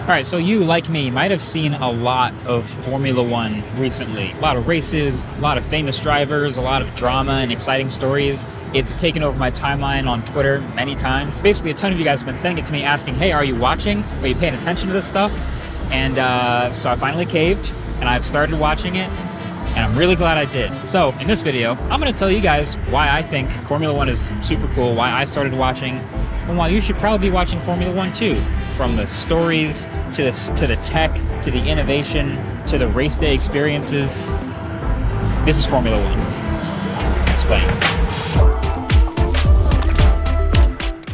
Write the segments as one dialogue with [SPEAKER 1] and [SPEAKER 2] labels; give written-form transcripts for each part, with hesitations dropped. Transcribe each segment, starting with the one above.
[SPEAKER 1] All right, so you, like me, might have seen a lot of Formula One recently. A lot of races, a lot of famous drivers, a lot of drama and exciting stories. It's taken over my timeline on Twitter many times. Basically, a ton of you guys have been sending it to me asking, hey, are you watching? Are you paying attention to this stuff? And so I finally caved, and I've started watching it, and I'm really glad I did. So in this video, I'm going to tell you guys why I think Formula One is super cool, why I started watching, and why you should probably be watching Formula One too. From the stories, to the tech, to the innovation, to the race day experiences. This is Formula One. Explain.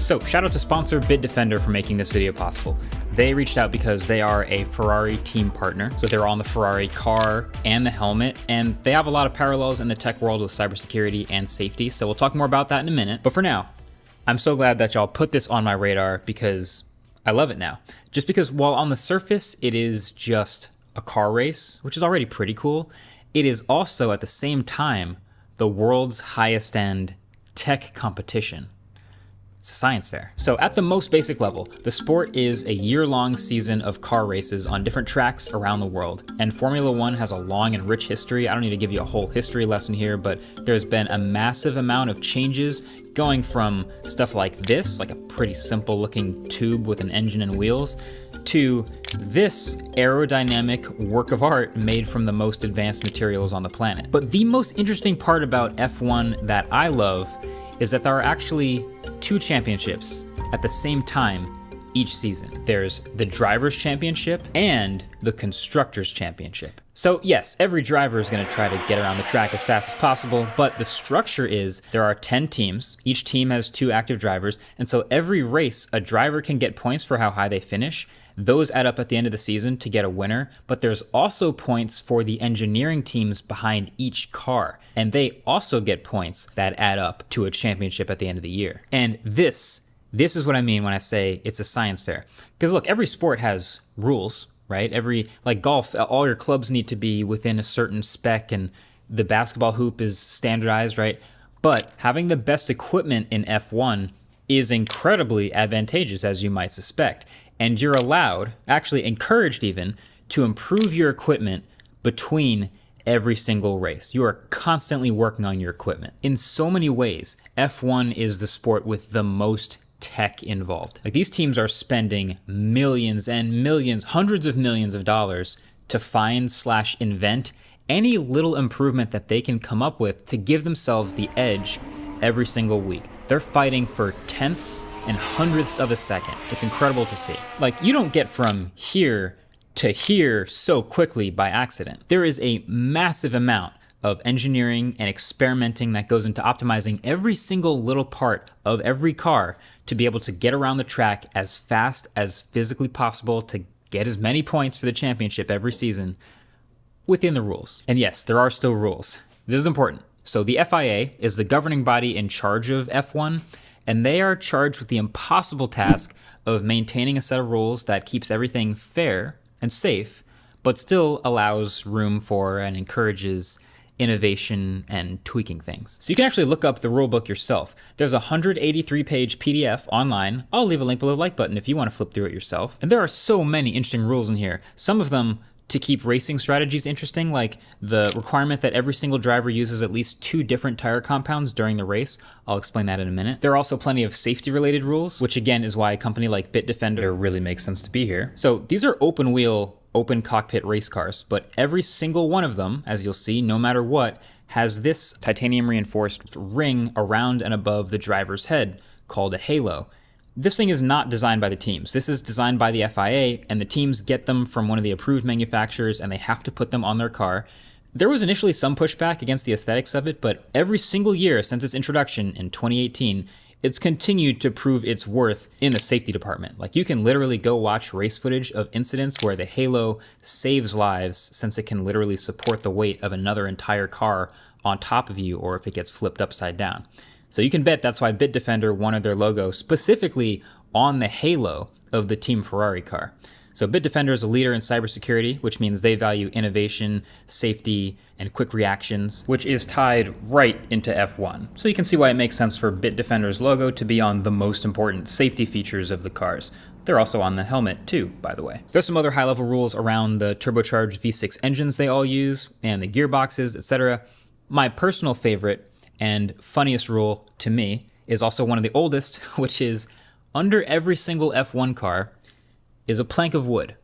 [SPEAKER 1] So, shout out to sponsor Bitdefender for making this video possible. They reached out because they are a Ferrari team partner, so they're on the Ferrari car and the helmet, and they have a lot of parallels in the tech world with cybersecurity and safety, so we'll talk more about that in a minute. But for now, I'm so glad that y'all put this on my radar because I love it now. Just because while on the surface it is just a car race, which is already pretty cool, it is also at the same time the world's highest end tech competition. It's a science fair. So at the most basic level, the sport is a year-long season of car races on different tracks around the world. And Formula One has a long and rich history. I don't need to give you a whole history lesson here, but there's been a massive amount of changes going from stuff like this, like a pretty simple looking tube with an engine and wheels, to this aerodynamic work of art made from the most advanced materials on the planet. But the most interesting part about F1 that I love is that there are actually two championships at the same time each season. There's the Drivers' Championship and the Constructors' Championship. So yes, every driver is going to try to get around the track as fast as possible, but the structure is there are 10 teams. Each team has 2 active drivers, and so every race, a driver can get points for how high they finish. Those add up at the end of the season to get a winner, but there's also points for the engineering teams behind each car, and they also get points that add up to a championship at the end of the year. And this is what I mean when I say it's a science fair. Because look, every sport has rules, right? Like golf, all your clubs need to be within a certain spec, and the basketball hoop is standardized, right? But having the best equipment in F1 is incredibly advantageous, as you might suspect. And you're allowed, actually encouraged even, to improve your equipment between every single race. You are constantly working on your equipment. In so many ways, F1 is the sport with the most tech involved. Like, these teams are spending millions and millions, hundreds of millions of dollars to find/invent any little improvement that they can come up with to give themselves the edge every single week. They're fighting for tenths and hundredths of a second. It's incredible to see. Like, you don't get from here to here so quickly by accident. There is a massive amount of engineering and experimenting that goes into optimizing every single little part of every car to be able to get around the track as fast as physically possible to get as many points for the championship every season within the rules. And yes, there are still rules. This is important. So the FIA is the governing body in charge of F1, and they are charged with the impossible task of maintaining a set of rules that keeps everything fair and safe, but still allows room for and encourages innovation and tweaking things. So you can actually look up the rulebook yourself. There's a 183-page PDF online. I'll leave a link below the like button if you want to flip through it yourself. And there are so many interesting rules in here. Some of them to keep racing strategies interesting, like the requirement that every single driver uses at least 2 different tire compounds during the race. I'll explain that in a minute. There are also plenty of safety-related rules, which again is why a company like Bitdefender really makes sense to be here. So these are open wheel, open cockpit race cars, but every single one of them, as you'll see, no matter what, has this titanium reinforced ring around and above the driver's head called a halo. This thing is not designed by the teams. This is designed by the FIA, and the teams get them from one of the approved manufacturers, and they have to put them on their car. There was initially some pushback against the aesthetics of it, but every single year since its introduction in 2018, it's continued to prove its worth in the safety department. Like, you can literally go watch race footage of incidents where the halo saves lives, since it can literally support the weight of another entire car on top of you, or if it gets flipped upside down. So you can bet that's why Bitdefender wanted their logo specifically on the halo of the Team Ferrari car. So Bitdefender is a leader in cybersecurity, which means they value innovation, safety, and quick reactions, which is tied right into F1. So you can see why it makes sense for Bitdefender's logo to be on the most important safety features of the cars. They're also on the helmet too, by the way. There's some other high-level rules around the turbocharged V6 engines they all use, and the gearboxes, etc. My personal favorite and funniest rule to me is also one of the oldest, which is under every single F1 car is a plank of wood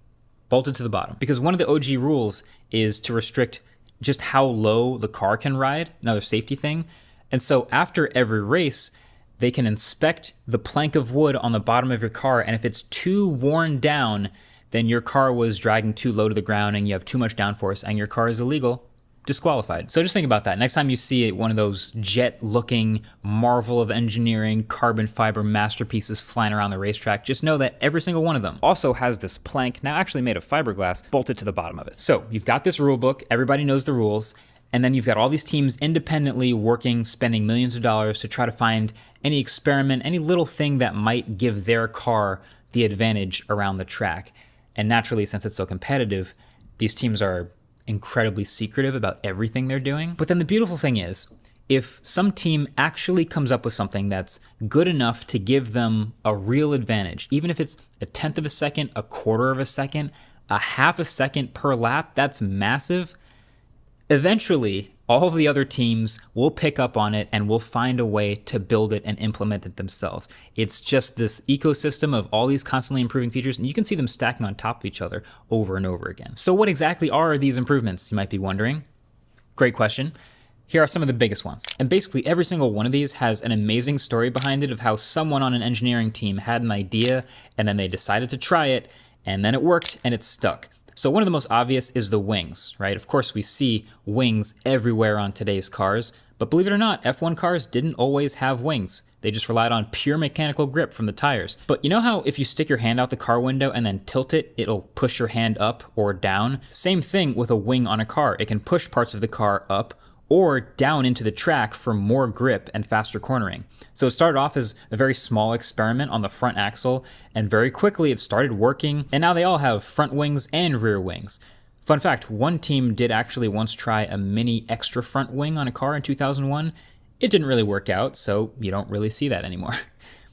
[SPEAKER 1] bolted to the bottom. Because one of the OG rules is to restrict just how low the car can ride, another safety thing. And so after every race, they can inspect the plank of wood on the bottom of your car, and if it's too worn down, then your car was dragging too low to the ground and you have too much downforce and your car is illegal, disqualified. So just think about that. Next time you see one of those jet-looking marvel of engineering carbon fiber masterpieces flying around the racetrack, just know that every single one of them also has this plank, now actually made of fiberglass, bolted to the bottom of it. So you've got this rule book, everybody knows the rules, and then you've got all these teams independently working, spending millions of dollars to try to find any experiment, any little thing that might give their car the advantage around the track. And naturally, since it's so competitive, these teams are incredibly secretive about everything they're doing. But then the beautiful thing is, if some team actually comes up with something that's good enough to give them a real advantage, even if it's a tenth of a second, a quarter of a second, a half a second per lap, that's massive. Eventually, all of the other teams will pick up on it and will find a way to build it and implement it themselves. It's just this ecosystem of all these constantly improving features, and you can see them stacking on top of each other over and over again. So what exactly are these improvements, you might be wondering? Great question. Here are some of the biggest ones. And basically every single one of these has an amazing story behind it of how someone on an engineering team had an idea and then they decided to try it and then it worked and it stuck. So one of the most obvious is the wings, right? Of course, we see wings everywhere on today's cars, but believe it or not, F1 cars didn't always have wings. They just relied on pure mechanical grip from the tires. But you know how if you stick your hand out the car window and then tilt it, it'll push your hand up or down? Same thing with a wing on a car. It can push parts of the car up or down into the track for more grip and faster cornering. So it started off as a very small experiment on the front axle, and very quickly it started working, and now they all have front wings and rear wings. Fun fact, one team did actually once try a mini extra front wing on a car in 2001. It didn't really work out, so you don't really see that anymore.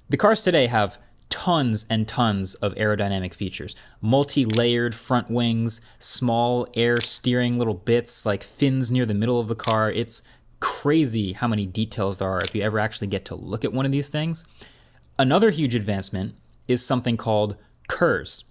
[SPEAKER 1] The cars today have tons and tons of aerodynamic features. Multi-layered front wings, small air steering little bits like fins near the middle of the car. It's crazy how many details there are if you ever actually get to look at one of these things. Another huge advancement is something called KERS,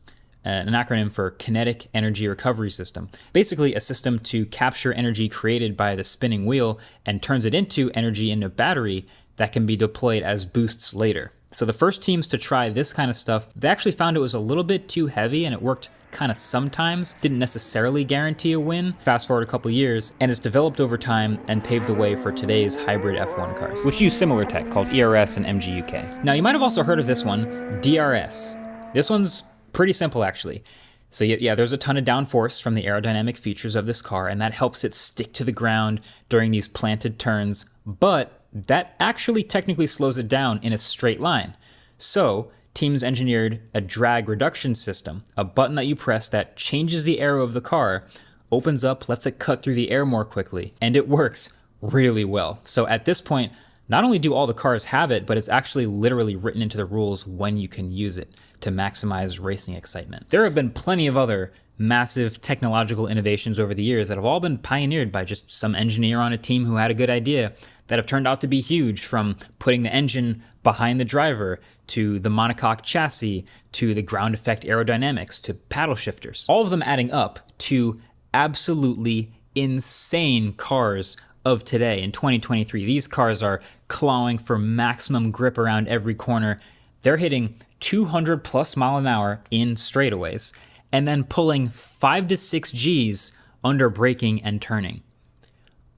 [SPEAKER 1] an acronym for Kinetic Energy Recovery System. Basically a system to capture energy created by the spinning wheel and turns it into energy in a battery that can be deployed as boosts later. So the first teams to try this kind of stuff, they actually found it was a little bit too heavy and it worked kind of sometimes, didn't necessarily guarantee a win. Fast forward a couple years, and it's developed over time and paved the way for today's hybrid F1 cars, which use similar tech called ERS and MGUK. Now you might have also heard of this one, DRS. This one's pretty simple actually. So yeah, there's a ton of downforce from the aerodynamic features of this car, and that helps it stick to the ground during these planted turns, but that actually technically slows it down in a straight line. So teams engineered a drag reduction system, a button that you press that changes the aero of the car, opens up, lets it cut through the air more quickly, and it works really well. So at this point, not only do all the cars have it, but it's actually literally written into the rules when you can use it to maximize racing excitement. There have been plenty of other massive technological innovations over the years that have all been pioneered by just some engineer on a team who had a good idea that have turned out to be huge, from putting the engine behind the driver to the monocoque chassis to the ground effect aerodynamics to paddle shifters. All of them adding up to absolutely insane cars of today. In 2023, these cars are clawing for maximum grip around every corner. They're hitting 200 plus mile an hour in straightaways and then pulling 5 to 6 Gs under braking and turning.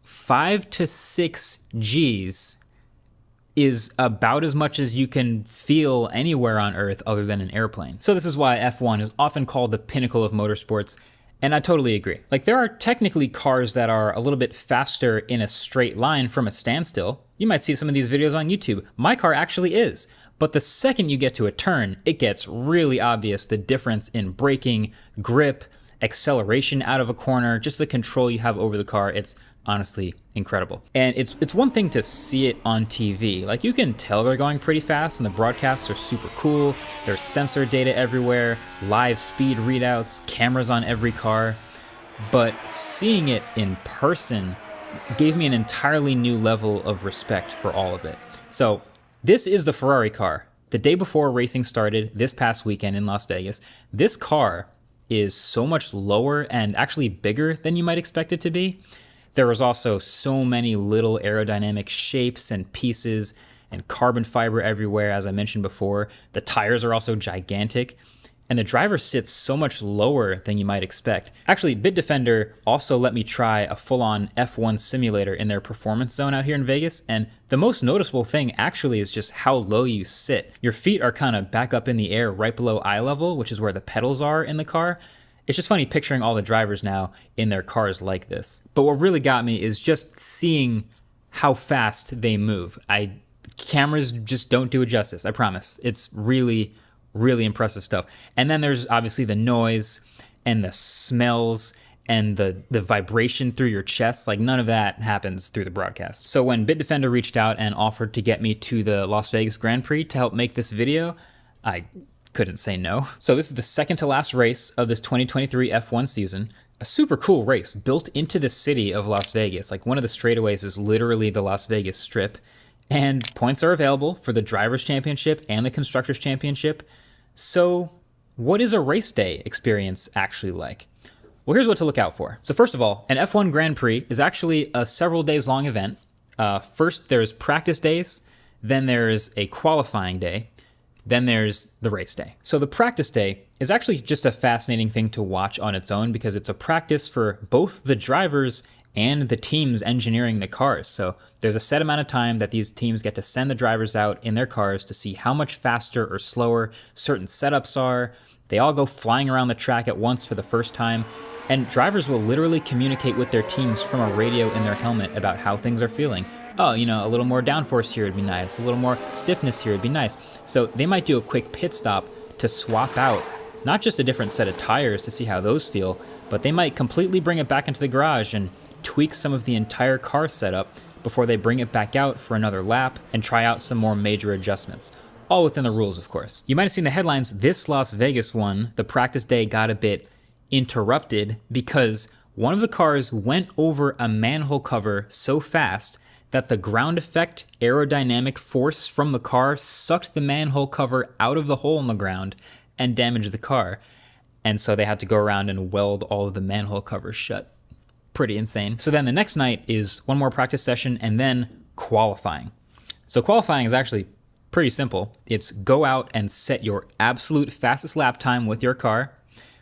[SPEAKER 1] 5 to 6 Gs is about as much as you can feel anywhere on Earth other than an airplane. So this is why F1 is often called the pinnacle of motorsports, and I totally agree. Like, there are technically cars that are a little bit faster in a straight line from a standstill. You might see some of these videos on YouTube. My car actually is. But the second you get to a turn, it gets really obvious the difference in braking, grip, acceleration out of a corner, just the control you have over the car. It's honestly incredible. And it's one thing to see it on TV. Like, you can tell they're going pretty fast and the broadcasts are super cool. There's sensor data everywhere, live speed readouts, cameras on every car. But seeing it in person gave me an entirely new level of respect for all of it. So this is the Ferrari car. The day before racing started this past weekend in Las Vegas, this car is so much lower and actually bigger than you might expect it to be. There was also so many little aerodynamic shapes and pieces and carbon fiber everywhere, as I mentioned before. The tires are also gigantic, and the driver sits so much lower than you might expect. Actually, Bitdefender also let me try a full-on F1 simulator in their performance zone out here in Vegas, and the most noticeable thing actually is just how low you sit. Your feet are kind of back up in the air right below eye level, which is where the pedals are in the car. It's just funny picturing all the drivers now in their cars like this. But what really got me is just seeing how fast they move. Cameras just don't do it justice, I promise. It's really, really impressive stuff. And then there's obviously the noise and the smells and the vibration through your chest. Like, none of that happens through the broadcast. So when Bitdefender reached out and offered to get me to the Las Vegas Grand Prix to help make this video, I couldn't say no. So this is the second to last race of this 2023 F1 season. A super cool race built into the city of Las Vegas. Like, one of the straightaways is literally the Las Vegas Strip. And points are available for the Drivers' Championship and the Constructors' Championship. So what is a race day experience actually like? Well, here's what to look out for. So first of all, an F1 Grand Prix is actually a several days long event. First, there's practice days, then there's a qualifying day, then there's the race day. So the practice day is actually just a fascinating thing to watch on its own because it's a practice for both the drivers and the teams engineering the cars. So there's a set amount of time that these teams get to send the drivers out in their cars to see how much faster or slower certain setups are. They all go flying around the track at once for the first time, and drivers will literally communicate with their teams from a radio in their helmet about how things are feeling. Oh, a little more downforce here would be nice. A little more stiffness here would be nice. So they might do a quick pit stop to swap out not just a different set of tires to see how those feel, but they might completely bring it back into the garage and tweak some of the entire car setup before they bring it back out for another lap and try out some more major adjustments. All within the rules, of course. You might have seen the headlines. This Las Vegas one, the practice day got a bit interrupted because one of the cars went over a manhole cover so fast that the ground effect aerodynamic force from the car sucked the manhole cover out of the hole in the ground and damaged the car. And so they had to go around and weld all of the manhole covers shut. Pretty insane. So then the next night is one more practice session and then qualifying. So qualifying is actually pretty simple. It's go out and set your absolute fastest lap time with your car.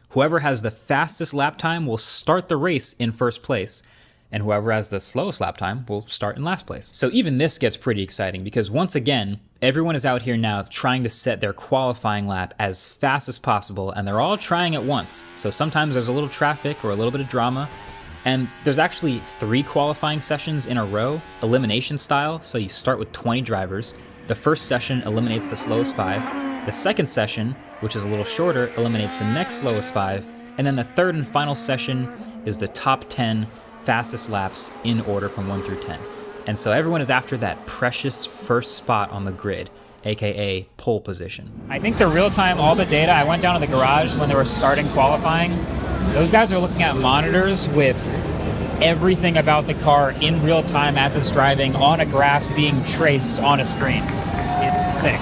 [SPEAKER 1] Whoever has the fastest lap time will start the race in first place, and whoever has the slowest lap time will start in last place. So even this gets pretty exciting because once again, everyone is out here now trying to set their qualifying lap as fast as possible, and they're all trying at once. So sometimes there's a little traffic or a little bit of drama, and there's actually 3 qualifying sessions in a row, elimination style. So you start with 20 drivers. The first session eliminates the slowest 5. The second session, which is a little shorter, eliminates the next slowest 5. And then the third and final session is the top 10 fastest laps in order from 1 through 10. And so everyone is after that precious first spot on the grid, aka pole position. I think the real time, all the data, I went down to the garage when they were starting qualifying. Those guys are looking at monitors with everything about the car in real time as it's driving on a graph being traced on a screen. It's sick.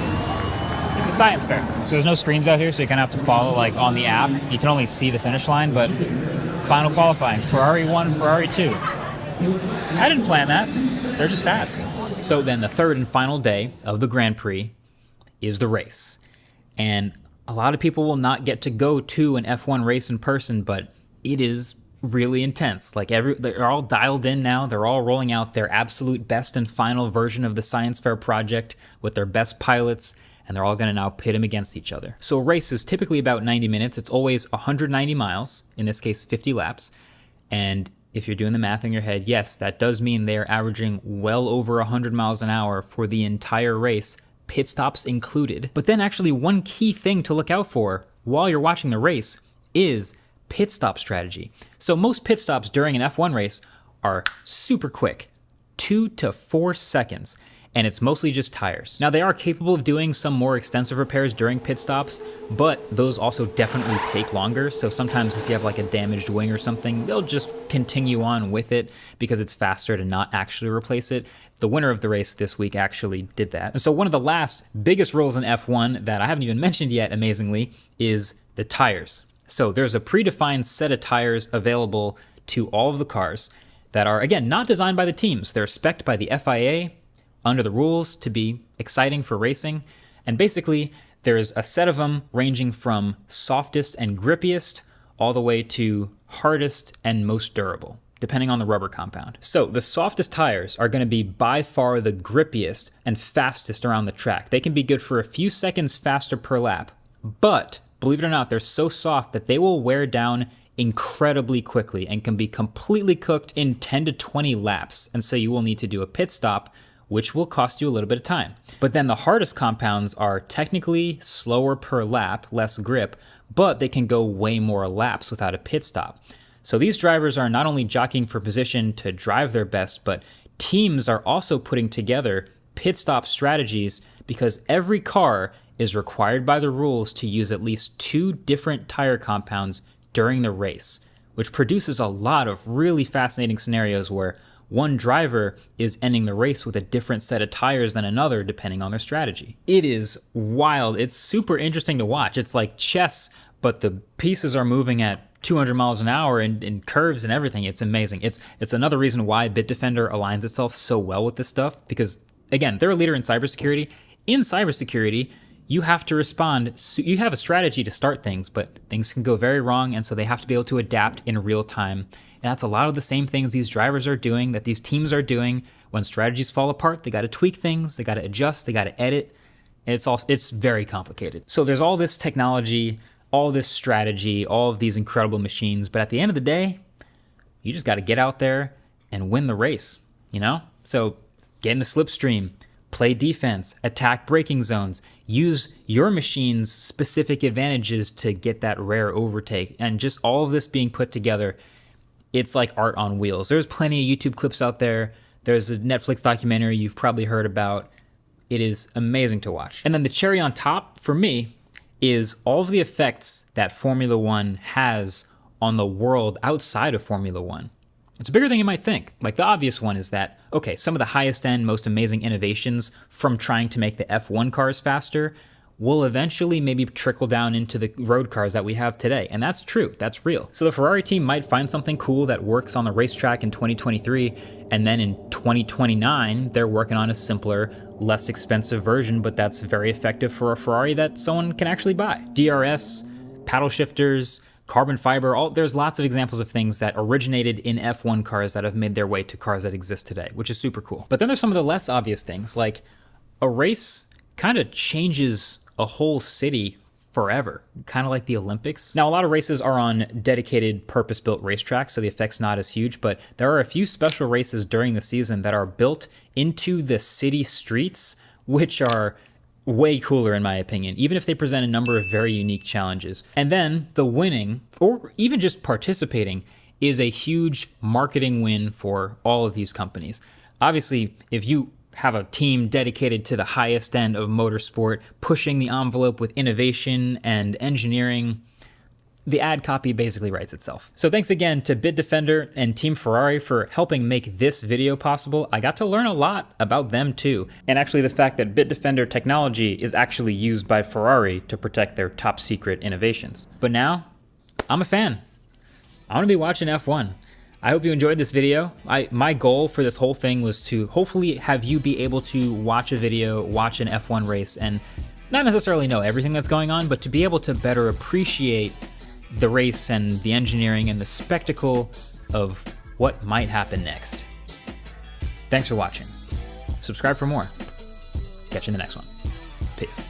[SPEAKER 1] It's a science fair. So there's no screens out here, so you kind of have to follow like on the app. You can only see the finish line, but final qualifying, Ferrari 1, Ferrari 2. I didn't plan that. They're just fast. So then the third and final day of the Grand Prix is the race. And a lot of people will not get to go to an F1 race in person, but it is really intense. Like they're all dialed in now. They're all rolling out their absolute best and final version of the Science Fair project with their best pilots, and they're all going to now pit them against each other. So a race is typically about 90 minutes. It's always 190 miles, in this case 50 laps. And if you're doing the math in your head, yes, that does mean they're averaging well over 100 miles an hour for the entire race, pit stops included. But then actually one key thing to look out for while you're watching the race is pit stop strategy. So most pit stops during an F1 race are super quick, 2 to 4 seconds. And it's mostly just tires. Now, they are capable of doing some more extensive repairs during pit stops, but those also definitely take longer. So sometimes if you have like a damaged wing or something, they'll just continue on with it because it's faster to not actually replace it. The winner of the race this week actually did that. And so one of the last biggest rules in F1 that I haven't even mentioned yet, amazingly, is the tires. So there's a predefined set of tires available to all of the cars that are, again, not designed by the teams. They're spec'd by the FIA under the rules to be exciting for racing. And basically, there's a set of them ranging from softest and grippiest all the way to hardest and most durable, depending on the rubber compound. So the softest tires are going to be by far the grippiest and fastest around the track. They can be good for a few seconds faster per lap, but believe it or not, they're so soft that they will wear down incredibly quickly and can be completely cooked in 10 to 20 laps. And so you will need to do a pit stop, which will cost you a little bit of time. But then the hardest compounds are technically slower per lap, less grip, but they can go way more laps without a pit stop. So these drivers are not only jockeying for position to drive their best, but teams are also putting together pit stop strategies because every car is required by the rules to use at least 2 different tire compounds during the race, which produces a lot of really fascinating scenarios where one driver is ending the race with a different set of tires than another depending on their strategy. It is wild. It's super interesting to watch. It's like chess, but the pieces are moving at 200 miles an hour in curves and everything. It's amazing. It's another reason why Bitdefender aligns itself so well with this stuff because, again, they're a leader in cybersecurity. In cybersecurity, you have to respond. So you have a strategy to start things, but things can go very wrong, and so they have to be able to adapt in real time. And that's a lot of the same things these drivers are doing, that these teams are doing. When strategies fall apart, they got to tweak things, they got to adjust, they got to edit. It's very complicated. So there's all this technology, all this strategy, all of these incredible machines, but at the end of the day, you just got to get out there and win the race, you know? So get in the slipstream, play defense, attack braking zones, use your machine's specific advantages to get that rare overtake, and just all of this being put together. It's like art on wheels. There's plenty of YouTube clips out there. There's a Netflix documentary you've probably heard about. It is amazing to watch. And then the cherry on top, for me, is all of the effects that Formula One has on the world outside of Formula One. It's a bigger than you might think. Like the obvious one is that, okay, some of the highest end, most amazing innovations from trying to make the F1 cars faster will eventually maybe trickle down into the road cars that we have today. And that's true, that's real. So the Ferrari team might find something cool that works on the racetrack in 2023, and then in 2029, they're working on a simpler, less expensive version, but that's very effective for a Ferrari that someone can actually buy. DRS, paddle shifters, carbon fiber, there's lots of examples of things that originated in F1 cars that have made their way to cars that exist today, which is super cool. But then there's some of the less obvious things, like a race kind of changes a whole city forever, kind of like the Olympics. Now, a lot of races are on dedicated purpose-built racetracks, so the effect's not as huge, but there are a few special races during the season that are built into the city streets, which are way cooler in my opinion, even if they present a number of very unique challenges. And then the winning, or even just participating, is a huge marketing win for all of these companies. Obviously, if you have a team dedicated to the highest end of motorsport, pushing the envelope with innovation and engineering, the ad copy basically writes itself. So thanks again to Bitdefender and Team Ferrari for helping make this video possible. I got to learn a lot about them too, and actually the fact that Bitdefender technology is actually used by Ferrari to protect their top secret innovations. But now, I'm a fan. I want to be watching F1. I hope you enjoyed this video. My goal for this whole thing was to hopefully have you be able to watch a video, watch an F1 race, and not necessarily know everything that's going on, but to be able to better appreciate the race and the engineering and the spectacle of what might happen next. Thanks for watching. Subscribe for more. Catch you in the next one. Peace.